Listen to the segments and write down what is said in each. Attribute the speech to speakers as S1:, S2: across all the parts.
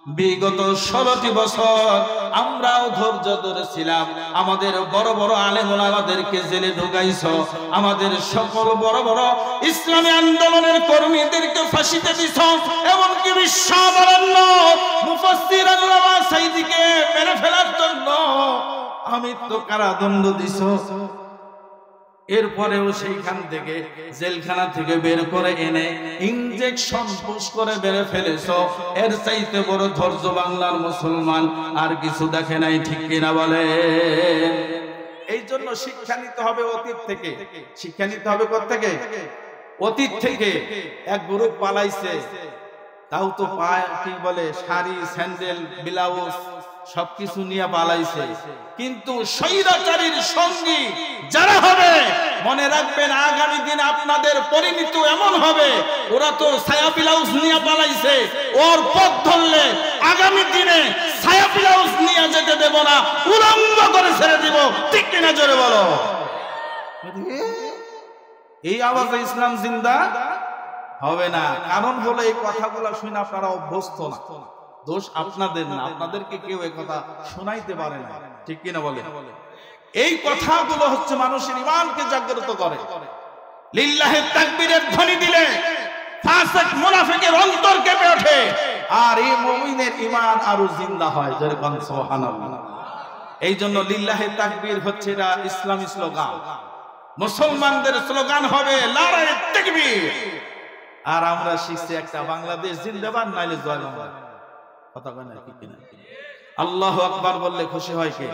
S1: বিগত 16টি বছর আমরাও ধৈর্য ধরেছিলাম। আমাদের বড় বড় আলেম ওলামাদেরকে জেলে ঢুকাইছো, আমাদের সকল বড় বড় ইসলামী আন্দোলনের কর্মীদেরকে ফাঁসিতে দিছো, এমনকি বিশ্ববরেণ্য মুফাসসির আল্লামা সাঈদীকে মেরে ফেলার জন্য আমৃত্যু কারাদণ্ড দিছো। এরপরেও সেইখান থেকে জেলখানা থেকে বের করে এনে ইনজেকশন পুশ করে বেড়ে ফেলেছো। এর চাইতে বড় ধৈর্য বাংলার মুসলমান আর কিছু দেখে নাই, ঠিক কিনা বলে? এই জন্য শিক্ষা নিতে হবে অতীত থেকে। শিক্ষা নিতে হবে কোথা থেকে? অতীত থেকে। এক গ্রুপ পালাইছে, তাও তো পায় কি বলে শাড়ি স্যান্ডেল ব্লাউজ সবকিছু নিয়ে পালাইছে, কিন্তু স্বৈরাচারীর সঙ্গী যারা হবে মনে রাখবেন আগামী দিন আপনাদের পরিণতি এমন হবে, ওরা তো ছায়া ব্লাউজ নিয়ে পালাইছে, ওর পথ ধরলে আগামী দিনে ছায়া ব্লাউজ নিয়ে যেতে দেব না, উলঙ্গ করে ছেড়ে দিব, ঠিক কিনা জোরে বলো? এই আওয়াজে ইসলাম জিন্দা হবে না। কারণ হলো এই কথাগুলো শুনে আপনারা অভ্যস্ত না। দোষ আপনাদের না, আপনাদেরকে কেউ এই কথা শোনাইতে পারে না, ঠিক কিনা বলে? এই কথাগুলো হচ্ছে মানুষের ঈমানকে জাগ্রত করে। লিল্লাহি তাকবীরের ধ্বনি দিলে ফাসিক মুনাফিকের অন্তর কেঁপে ওঠে, আর এই মুমিনের ঈমান আরো জিন্দা হয়। জোরে কোন সুবহানাল্লাহ। এই জন্য লিল্লাহি তাকবীর হচ্ছে এটা ইসলামী স্লোগান, মুসলমানদের স্লোগান হবে নারায়ে তাকবীর। আর আমরা শিখছি একটা বাংলাদেশ জিন্দাবাদ, নাইলে জয় বাংলা। কথা কয় না, ঠিক কিনা? আল্লাহু আকবার বললে খুশি হয় কে?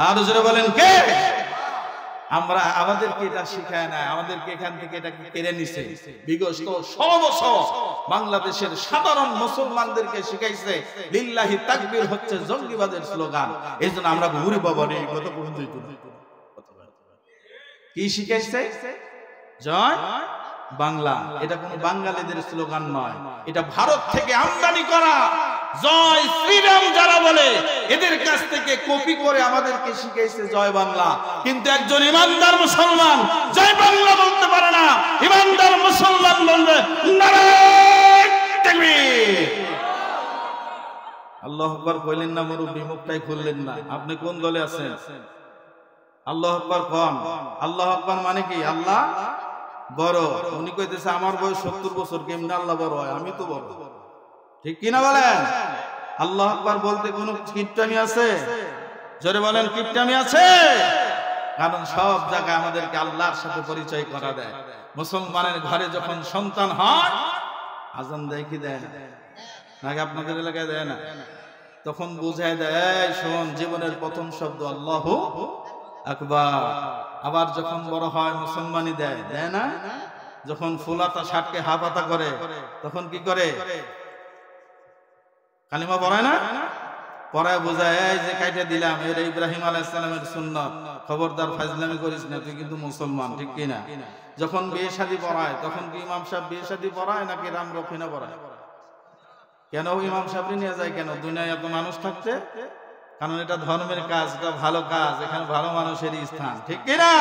S1: আর জোরে বলেন কে? আমরা আমাদেরকে এটা শিখায় না, আমাদেরকে এখান থেকে এটা কেড়ে নিছে। বিগত 100 বছর বাংলাদেশের সাধারণ মুসলমানদেরকে শিখাইছে লিল্লাহি তাকবীর হচ্ছে জঙ্গিবাদের স্লোগান। এইজন্য আমরা ঘুরে বাবা রে কত পর্যন্ত কি শিখাইছে? জয় বাংলা। এটা কোন বাঙালিদের স্লোগান নয়, এটা ভারত থেকে আমদানি করা জয় শ্রীরাম যারা বলে এদের কাছ থেকে কপি করে আমাদেরকে শিখাইছে জয় বাংলা। কিন্তু একজন ইমানদার মুসলমান জয় বাংলা বলতে পারে না, ইমানদার মুসলমান বলবে নারায়ে তাকবীর। আল্লাহু আকবার কইলেন না, মুরব্বি মুখটাই খুললেন না। আপনি কোন দলে আছেন? আল্লাহু আকবার কোন? আল্লাহু আকবার মানে কি? আল্লাহ বড়। উনি কইতেছে আমার বয়স 70 বছর, কেমনে আল্লাহ বড় হয়? আমি তো বড়, ঠিক কিনা বলেন? আল্লাহু আকবার বলতে কোন কিপটামি আছে? জোরে বলেন, কিপটামি আছে? কারণ সব জায়গায় আমাদেরকে আল্লাহর সাথে পরিচয় করা দেয়। মুসলমানের ঘরে যখন সন্তান হয় আজান দেয় কি দেয় না? নাকি আপনাদের এলাকায় দেয় না? তখন বুঝায় দেয়, শোন জীবনের প্রথম শব্দ আল্লাহু আকবার। আবার যখন বড় হয় মুসলমানি দেয়, দেয় না? যখন ফুলাতা শার্টকে হাফাতা করে তখন কি করে? কালিমা পড়ায় না? পড়ায় বোঝায় এই যে কাইটা দিলাম এর ইব্রাহিম আলাইহিস সালামের সুন্নাত, খবরদার ফাজলামি করিস না, তুই কিন্তু মুসলমান, ঠিক কিনা? যখন বিয়ে শাদী পড়ায় তখন কি ইমাম সাহেব বিয়ে শাদী পড়ায় নাকি রাম রক্ষিণা পড়ায়? কেন ইমাম সাহেব নিয়ে যায় কেন? দুনিয়ায় এত মানুষ থাকতে? কারণ এটা ধর্মের কাজ, এটা ভালো কাজ, এখানে ভালো মানুষেরই স্থান, ঠিক কিনা?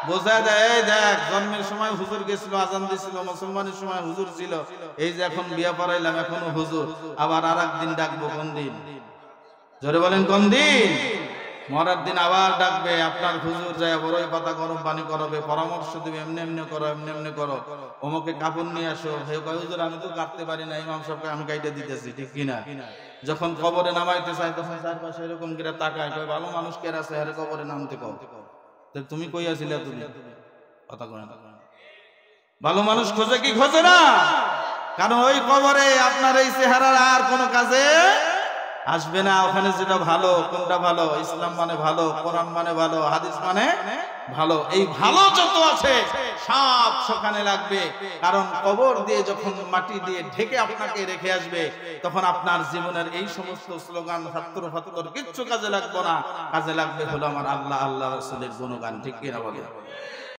S1: বোঝা দেয় এই দেখ জন্মের সময় হুজুর গেছিল, আজান দিছিল, মুসলমানের সময় হুজুর ছিল, এই যে এখন বিয়া পড়াইলাম এখনো হুজুর, আবার আর একদিন ডাকবো কোন দিন? জোরে বলেন কোন দিন? মরার দিন আবার ডাকবে, আপনার হুজুর যায় বড়ই পাতা গরম পানি করাবে, পরামর্শ দিবে এমনি এমনি করো, এমনি এমনি করো, অমুকে কাপড় নিয়ে আসো। হে হুজুর আমি তো কাটতে পারি না, ইমাম সাহেবকে আমি কাইটে দিতেছি, ঠিক কিনা? যখন কবরে নামাইতে চাই তখন চারপাশে এরকম করে তাকায়, কয় ভালো মানুষ কে আছে আরে কবরে নামতে কও। তুমি কই আছিলা? তুমি কথা কয় না। ভালো মানুষ খোঁজে কি খোঁজে না? কারণ ওই কবরে আপনার এই চেহারার আর কোনো কাজে আসবে না। ওখানে যেটা ভালো, কোনটা ভালো? ইসলাম মানে ভালো, কোরআন মানে ভালো, হাদিস মানে ভালো। এই ভালো যত আছে সব সেখানে লাগবে। কারণ কবর দিয়ে যখন মাটি দিয়ে ঢেকে আপনাকে রেখে আসবে তখন আপনার জীবনের এই সমস্ত স্লোগান ফাত্তর ফাত্তর কিচ্ছু কাজে লাগবে না। কাজে লাগবে হলো আমার আল্লাহ আল্লাহ রাসূলের গুণগান, ঠিক কিনা বলে?